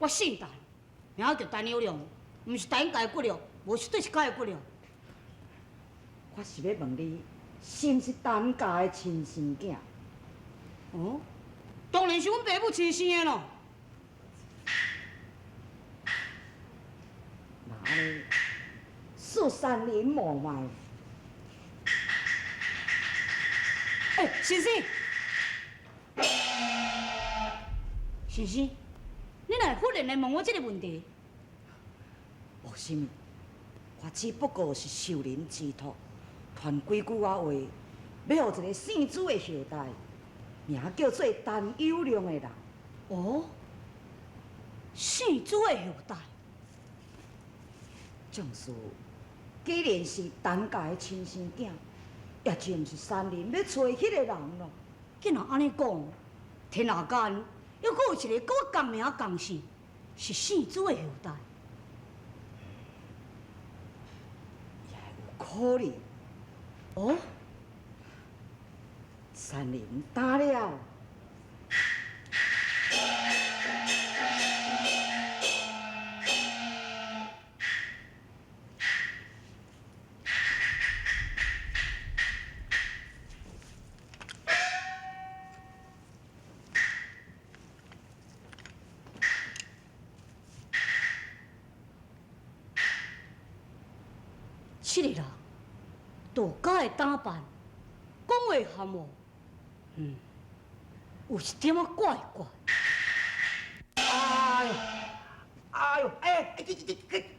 我姓陈，名叫陈有良，毋是陈家骨肉，无绝对是家骨肉。我是要问你，是毋是陈家的亲生囝？哦，当然是阮爸母亲生的咯。那安尼，恕山林莫卖。先生，先生，你若忽然来问我这个问题，无什么，我只不过是受人之托，传几句话，要互一个姓朱的后代，名叫做陈有良的人。哦，姓朱的后代，正是，既然是陈家的亲生囝，也就毋是山林要找迄个人咯。竟然安尼讲，天下间又阁有一个跟我同名同姓，是姓朱的后代，也有可能。哦，山林打了。这个人，大家的打扮，讲话含糊，有一点仔怪怪。哎呦，哎呦，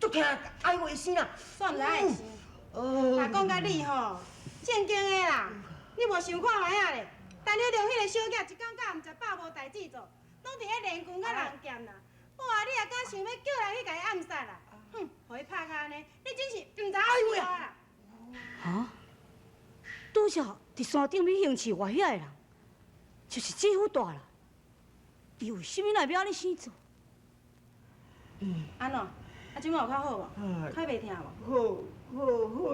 足疼，哎呦，一声啊！算了，爱生。若讲甲你吼，正经的啦，你无想看卖啊咧？陈有良迄个小囝一工甲毋食饱，无代志做，拢伫咧练拳甲人剑啦。我话你也敢想要叫人去甲伊暗杀啦？哼，互伊拍甲安尼，你真是毋知影死啦！啊！拄则伫山顶边行刺我遐个人，就是姐夫大人。伊为什么来要安尼生做？安怎？啊，即摆有较好无？较袂疼无？好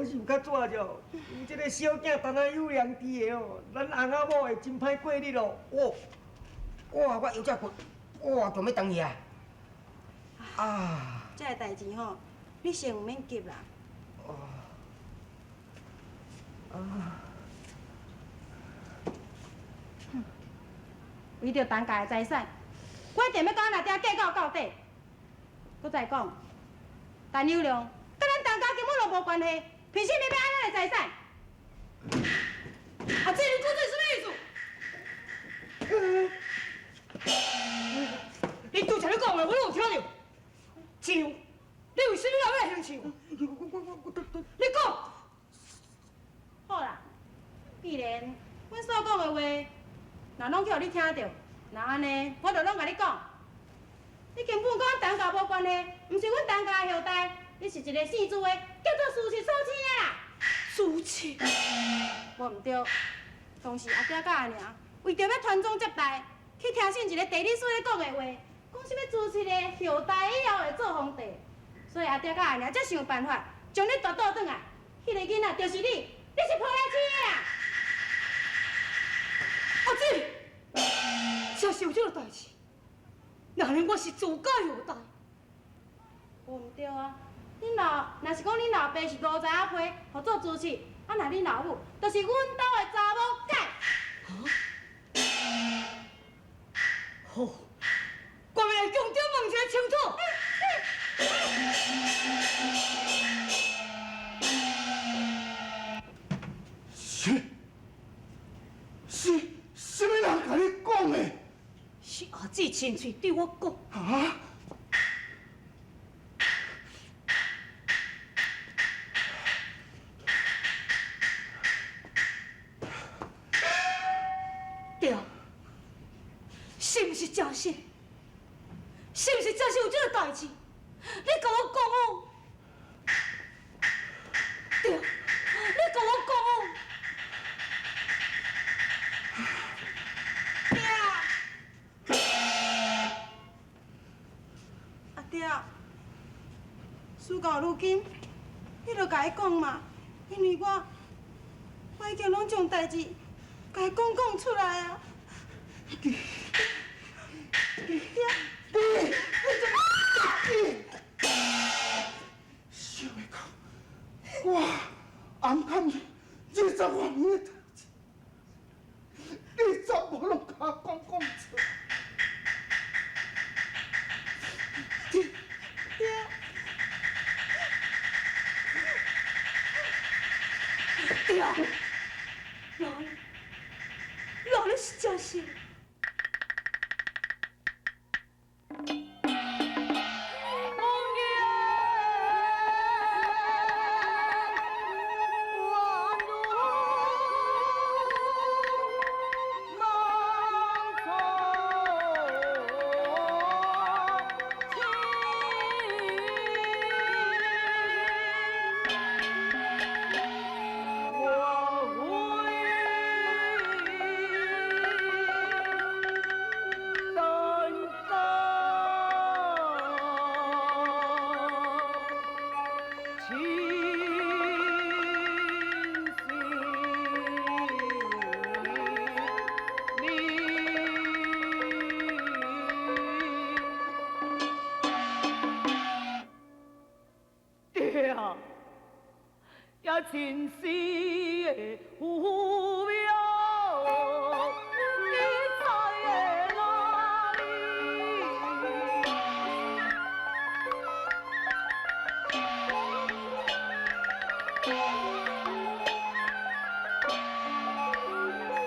是有较怎着？有这个小囝当然有良知的哦，咱翁仔某会真歹过日咯。哇，我有只困，哇，强要等去啊！啊！这个代志吼，你先唔免急啦。为着陈家的财产，我一定要甲咱阿爹计较到底。搁再讲，陈有良甲咱陈家根本就无关系，凭什么要按咱的财产？啊，这你讲这什么意思？你拄才咧讲话，我有听着。像，你为什么要来行像？你讲。好啦，既然阮所讲的话，若拢叫你听到，那安尼，我就拢甲你讲，你根本跟咱陈家无关系，毋是阮陈家的后代，你是一个姓朱的，叫做苏七苏青的啦。苏七？无毋对，当时阿爹甲阿娘为着要传宗接代，去听信一个地理师咧讲的话，讲是要朱七个后代以后会做皇帝，所以阿爹甲阿娘才想办法将你夺倒转来。迄个囡仔就是你，你是抱来生的啦。阿姊，真是有这个代志。那然我是自家后代。无毋对啊，恁若是讲恁老爸是5仔仔批，互做主持，啊那恁老母就是阮兜的查某囝。好，我要来强调问一下清楚。什么人甲你讲的？是阿姊亲嘴对我讲。啊！对，是毋是真实？是毋是真是有这个代志？你甲我讲哦。对，你甲我讲哦。阿爹，事到如今，你著甲伊讲嘛，因为我已经拢将代志甲伊讲出来啊。爹，你怎么？啊，也真是的有命，你在的哪里？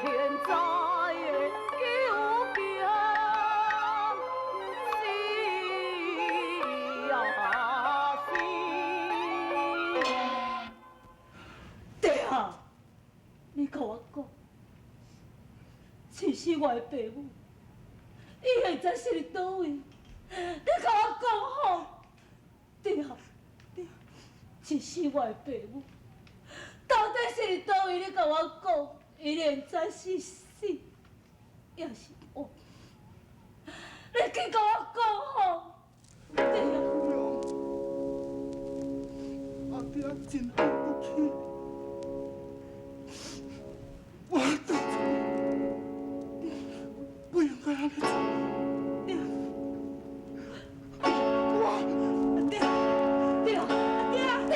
现在的究竟是呀是？爹啊，你甲我讲，其实我的爸母，伊现在是伫倒位？你甲我讲好，爹啊，爹，其实我的爸母。到底是伫倒位？你甲我讲，伊现在是死，也是活？你去甲我讲吼，对啊。阿爹真对不起，我当初不应该安尼做。爹，爹，爹，爹，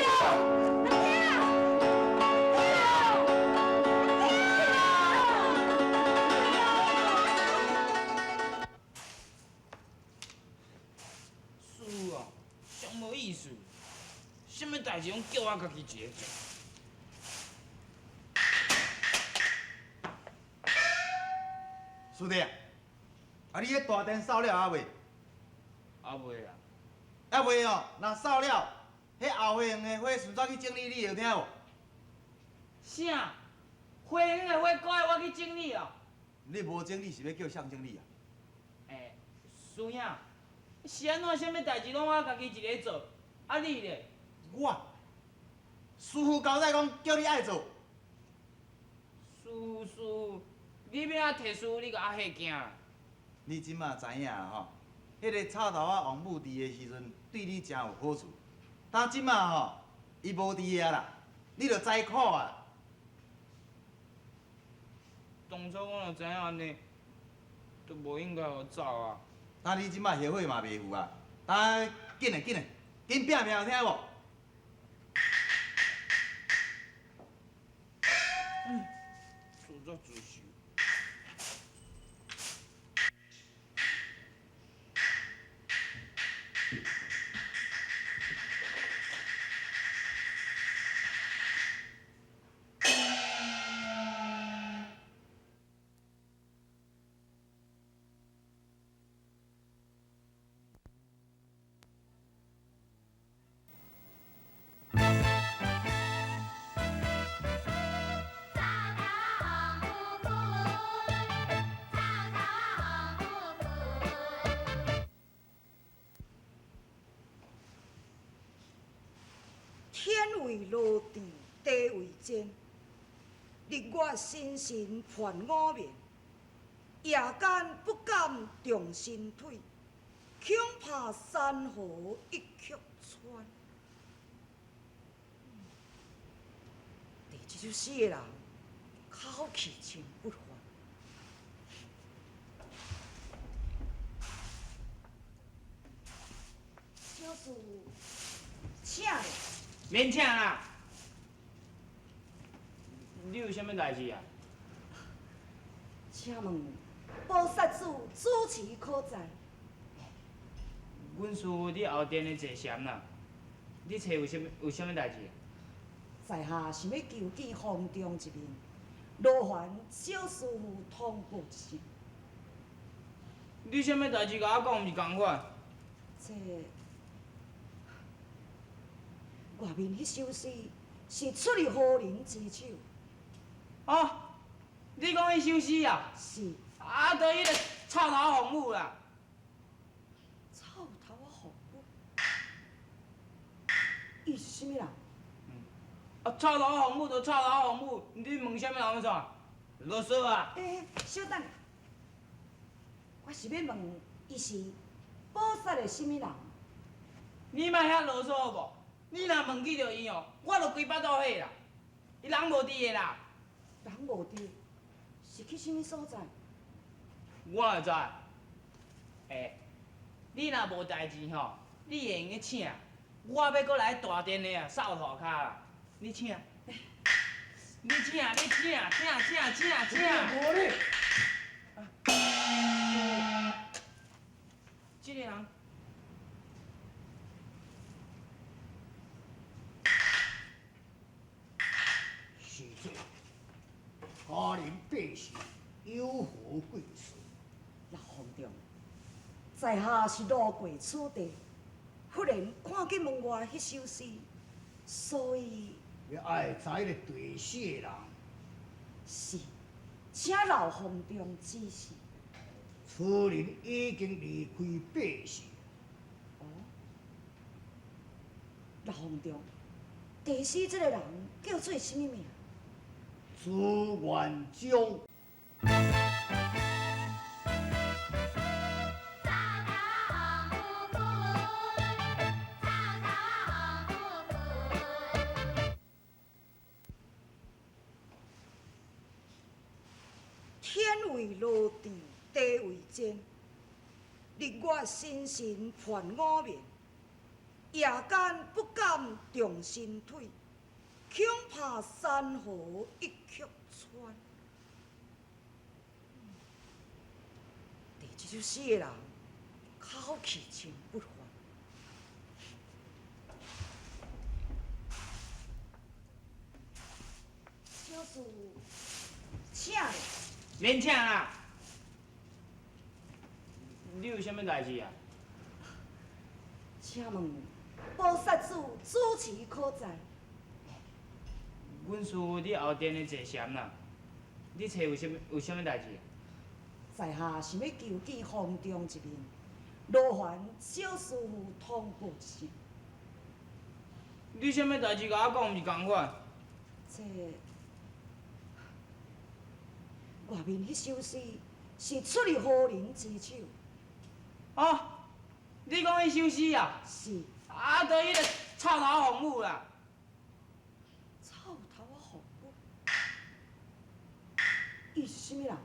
输哦，上无意思，什么代志拢叫我家己一个做。师弟啊，你迄大电扫了啊未？啊未啊，啊未哦，若扫了，迄后花园的花顺怎去整理，你会有听无？啥？花园的花搁爱我去整理哦？你无整理是要叫谁整理啊？师兄，是安怎？什么代志拢我家己一个做？啊你咧？我，师傅交代讲叫你爱做。师，你要啊摕师傅你甲我吓惊啊？你即马知影啊吼，迄个臭头仔王母伫的时阵，对你真有好处。但即马吼，伊无伫啊啦，你着知苦啊。当初我若知影安尼，就无应该互走啊。但你即马后悔嘛袂赴啊！但紧嘞，紧拼拼有听无？自作自受。天为落地，地为坚，令我心神烦五眠。夜间不敢动身腿，恐怕山河一曲穿。第这首诗的人，口气真不凡。小事，请咧。免请啦！你有啥物代志啊？请问菩萨主主持可在？阮师傅伫后殿咧坐禅啦。你找有啥物代志啊？在下想要求见方丈一面，劳烦小师傅通报一声。你啥物代志甲我讲，毋是共款？这外面迄首诗是出于何人之手？哦，你讲迄首诗啊？是啊，就迄个臭头红母啦。臭头啊红母，伊是啥物人？啊，臭头红母就臭头红母，你问啥物人要怎？啰嗦啊！稍等，我是要问，伊是菩萨的啥物人？你莫遐啰嗦好无？你若问起着伊哦，我就规巴肚火啦。伊人无伫的啦。人无伫，是去啥物所在？我会知。你若无代志吼，你会用去请，我要搁来大殿的啊，扫涂骹啦！你请，你请，请！无咧，这个人，是这家人百姓有何贵事？老皇中，在下是路过此地，忽然看见门外迄首诗，所以要爱知个地死的人，是请老皇中指示。此人已经离开百姓。哦，老皇中，第四这个人叫做什么名？朱元璋。天为落地，地为坚，令我心神烦五眠。夜间不敢动身腿，恐怕山河一曲穿。第这首诗的人，口气真不凡。小事，请咧。免请啦！你有啥物代志啊？请问菩萨主主持可在？阮师傅伫后殿咧坐禅啦。你找有啥物代志？在下是要求见皇中一面，劳烦小师傅通报一声。你啥物代志甲我讲，毋是共款？这外面迄首诗是出于何人之手？哦，你讲迄首诗啊？是啊，就迄个臭头红母啦。臭头啊红母，伊是什么人？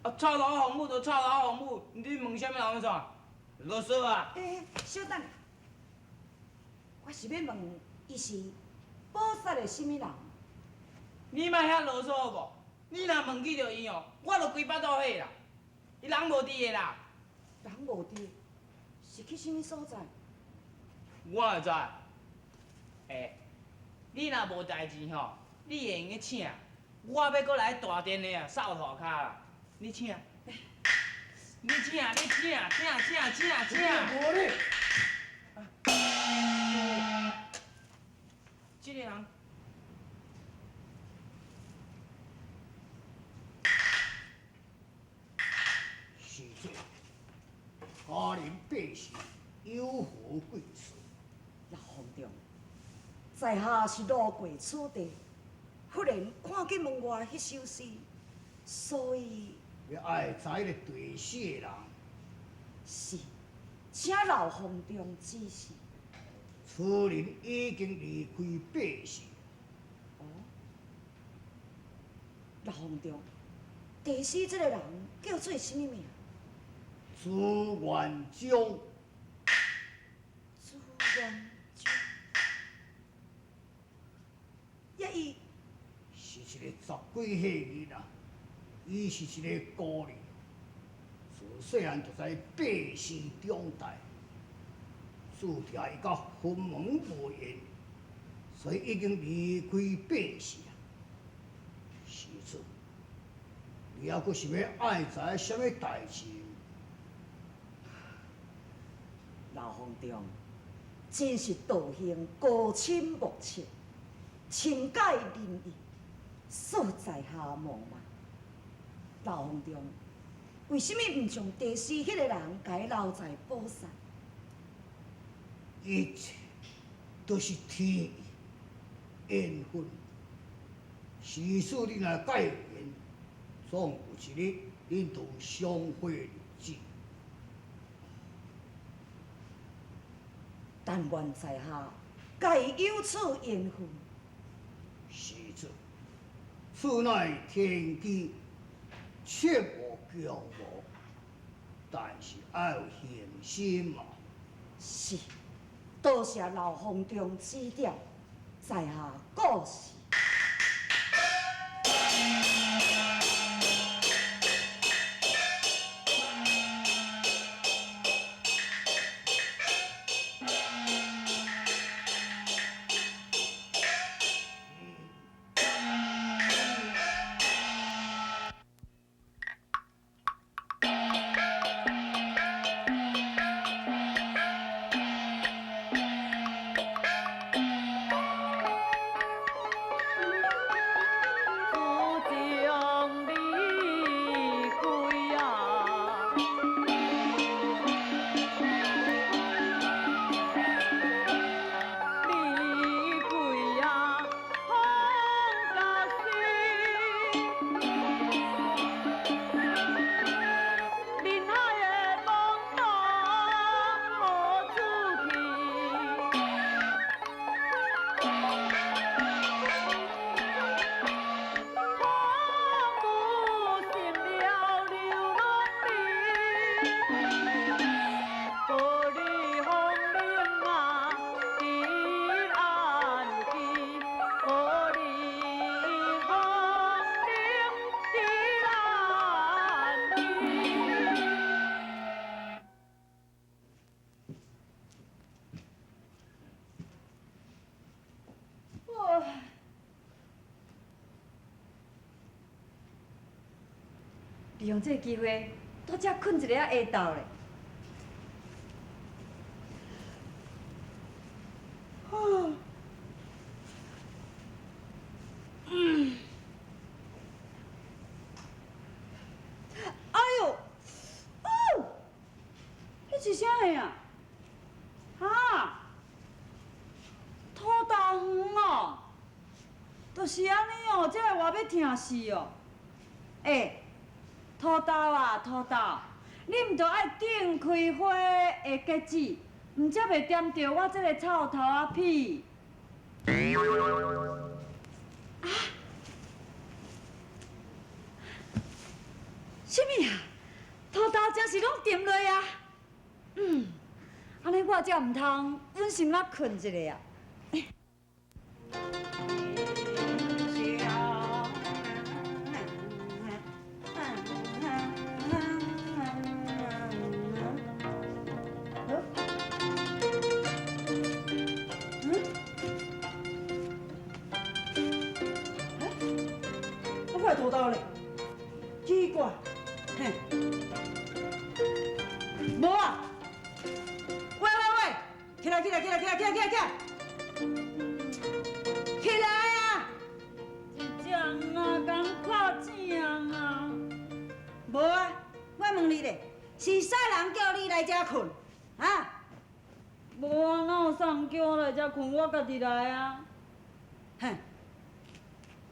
啊，臭头红母就臭头红母，你问啥物人要怎？啰嗦啊！小等，我是要问，伊是菩萨的什么人？你莫遐啰嗦好无？你若问起着伊哦，我就规巴肚火啦。伊人无伫的啦。人无伫，是去什么所在？我会知。你若无代志吼，你会用去请。我要搁来大殿的啊，扫涂骹啦。你请，你请，无咧，这个人，是这家人百姓有何贵事？老皇中，在下是路过此地，忽然看见门外迄首诗，所以要爱知个地死的人，是请老皇中指示。此人已经离开百姓。哦，老皇中，第四这个人叫做什么名？朱元璋。朱元璋。也伊是一个十几岁人啊，伊是一个孤儿，自细汉就在百姓长大，自听伊甲分门无缘，所以已经离开百姓啊。是此，你还阁是要爱知什么代志？老皇中，真是道行高深莫测，情解仁义，所在下望嘛。老皇中，为什么唔将第四迄个人甲伊留在宝山？一切都是天意缘分。时使你若改变，总有一日恁都相会日子。但愿在下甲伊有此缘分。是这，此乃天机，切莫强谋，但是要有恒心嘛。是，多谢老风中指点，在下故事。利用这个机会，到遮困一个下昼咧。哎呦，哦，迄是啥个啊？哈？土豆园哦，就是安尼哦，这个我要疼死哦。土豆啊，土豆，你毋着爱顶开花的结子，毋则袂掂着我这个草头啊屁。啊？什么啊？土豆真是拢掂落啊？安尼我才毋通稳心仔困一下啊。我的土豆咧，奇怪，嘿，无啊！喂，起来！起来啊！一只啊，敢拍正啊？无啊，我问你咧，是啥人叫你来遮困？啊？无啊，哪有啥人叫我来遮困？我家己来啊。嘿，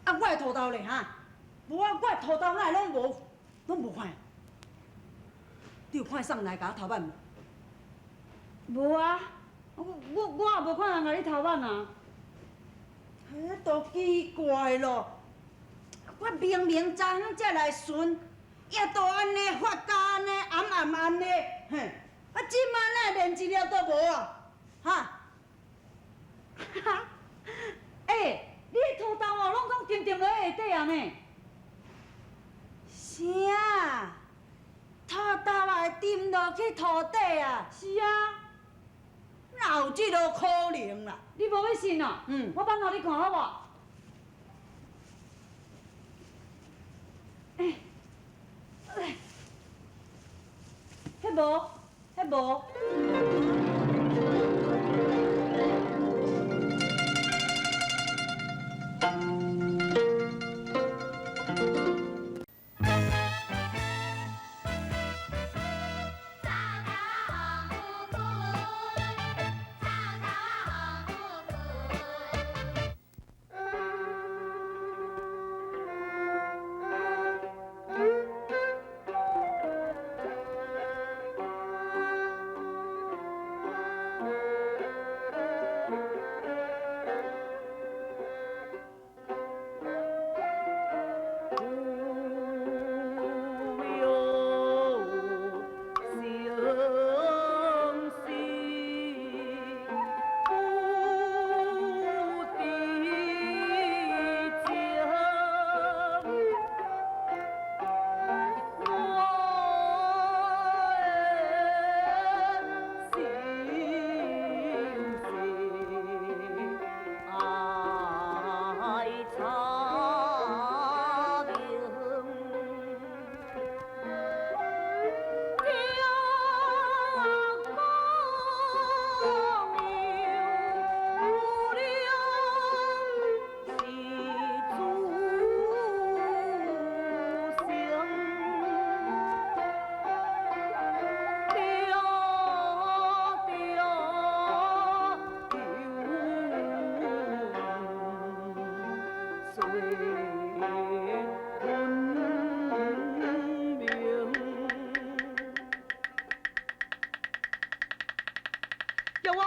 啊，我的土豆咧哈？无啊，我的土豆哪会拢无看？你有看送来甲我头版无？无啊，我也无看人甲你头版啊。迄都奇怪咯，我明明昨昏才来巡，也都安尼发甲安尼暗安尼，嘿，啊，即摆哪连一粒都无啊？哈？哈，你的土豆哦，拢总沉落下底啊呢？啥？土豆也会沉落去土底啊？是啊。哪有这个可能啦？你无要信啊？我放互你看好无？迄无。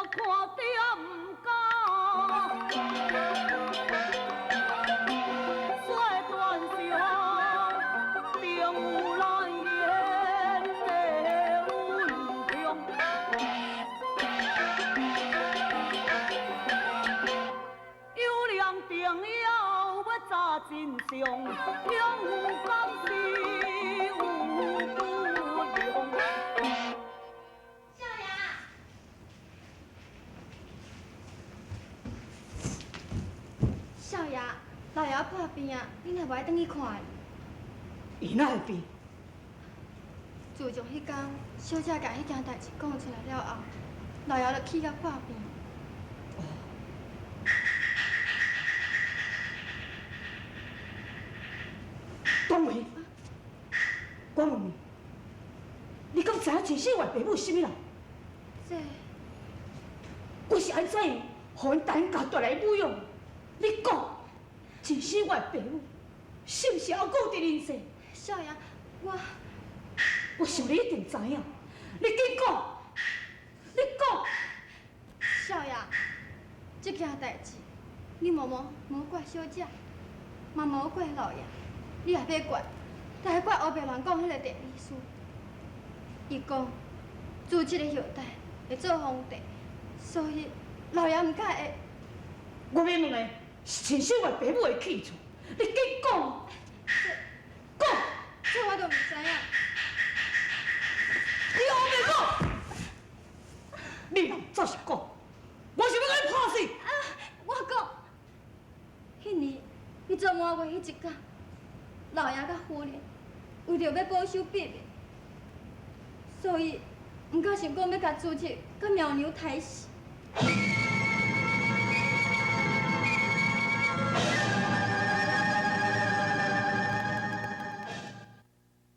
看点高，雪断肠，定有难言的温情。有良定要要查真相，向有讲是有不良。少爷，少爷，老爷破病啊，你若无爱转去看伊？伊哪会变？自从迄天小姐甲迄件代志讲出来了后，老爷就气甲破病。端梅，我问你，你敢知影真心外爸母是啥物人？这我是安怎样，互因大人家带来抚养？你讲，真心外爸母是毋是还顾伫人世？少爷，我想你一定知影，你紧讲，你讲。少爷，这件代志，你无怪小姐，嘛无怪老爷，你也别怪，但怪后壁人讲迄个地理师。伊讲，自这个后代会做皇帝，所以老爷毋敢会。我要问的是真心外爸母的去处，你紧讲，讲。这我就毋知影。你后面讲，你若早是讲，我是要甲你破死。我讲，迄年你做满月迄一天，老爷甲夫人为着要保守秘密，所以毋敢想讲要甲朱七甲苗娘刣死。